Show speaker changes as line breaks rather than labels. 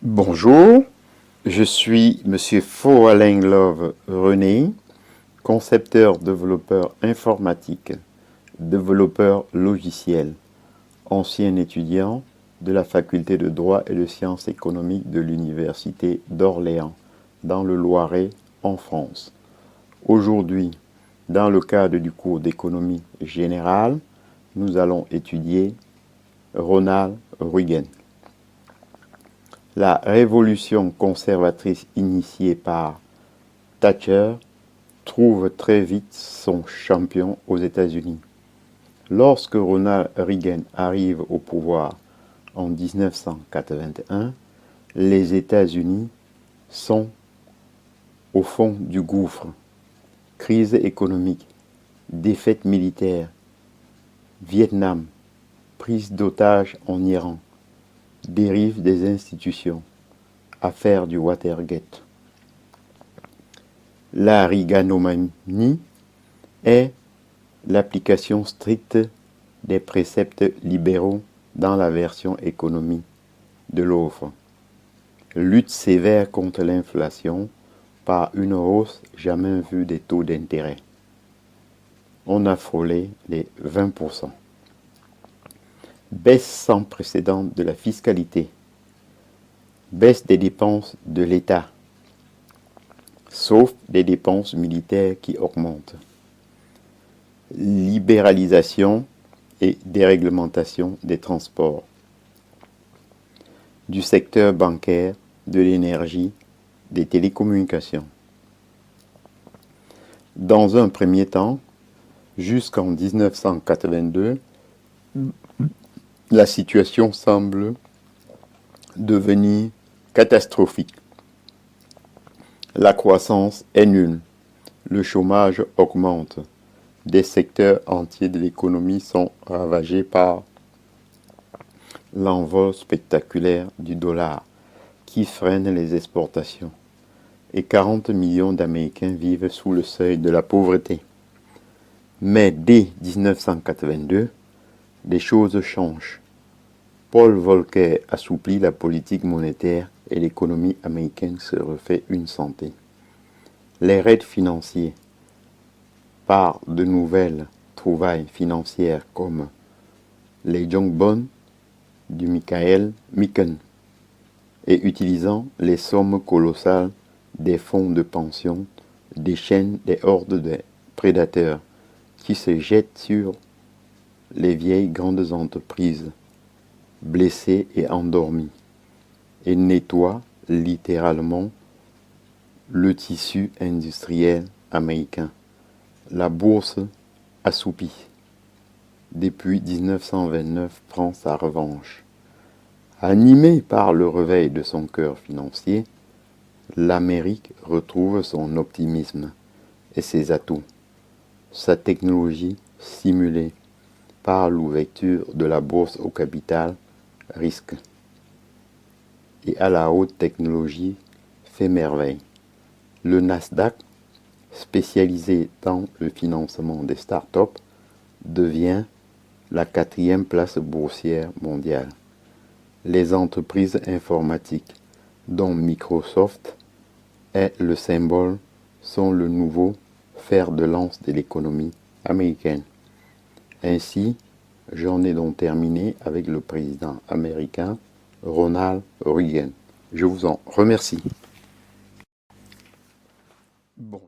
Bonjour, je suis Monsieur Faux-Alain-Love René, concepteur, développeur informatique, développeur logiciel, ancien étudiant de la faculté de droit et de sciences économiques de l'université d'Orléans, dans le Loiret, en France. Aujourd'hui, dans le cadre du cours d'économie générale, nous allons étudier Ronald Reagan. La révolution conservatrice initiée par Thatcher trouve très vite son champion aux États-Unis. Lorsque Ronald Reagan arrive au pouvoir en 1981, les États-Unis sont au fond du gouffre. Crise économique, défaite militaire, Vietnam, prise d'otages en Iran, dérive des institutions, affaire du Watergate. La Reaganomanie est l'application stricte des préceptes libéraux dans la version économie de l'offre. Lutte sévère contre l'inflation par une hausse jamais vue des taux d'intérêt. On a frôlé les 20%. Baisse sans précédent de la fiscalité. Baisse des dépenses de l'État, sauf des dépenses militaires qui augmentent. Libéralisation et déréglementation des transports, du secteur bancaire, de l'énergie, des télécommunications. Dans un premier temps, jusqu'en 1982, la situation semble devenir catastrophique. La croissance est nulle, le chômage augmente, des secteurs entiers de l'économie sont ravagés par l'envol spectaculaire du dollar qui freine les exportations et 40 millions d'Américains vivent sous le seuil de la pauvreté. Mais dès 1982, des choses changent. Paul Volcker assouplit la politique monétaire et l'économie américaine se refait une santé. Les raids financiers par de nouvelles trouvailles financières comme les junk bonds du Michael Micken et utilisant les sommes colossales des fonds de pension déchaînent des hordes de prédateurs qui se jettent sur les vieilles grandes entreprises blessées et endormies et nettoient littéralement le tissu industriel américain. La bourse assoupie depuis 1929 prend sa revanche. Animée par le réveil de son cœur financier, l'Amérique retrouve son optimisme et ses atouts. Sa technologie stimulée par l'ouverture de la bourse au capital risque et à la haute technologie fait merveille. Le Nasdaq, spécialisé dans le financement des startups, devient la 4e place boursière mondiale. Les entreprises informatiques, dont Microsoft est le symbole, sont le nouveau fer de lance de l'économie américaine. Ainsi, j'en ai donc terminé avec le président américain Ronald Reagan. Je vous en remercie. Bon.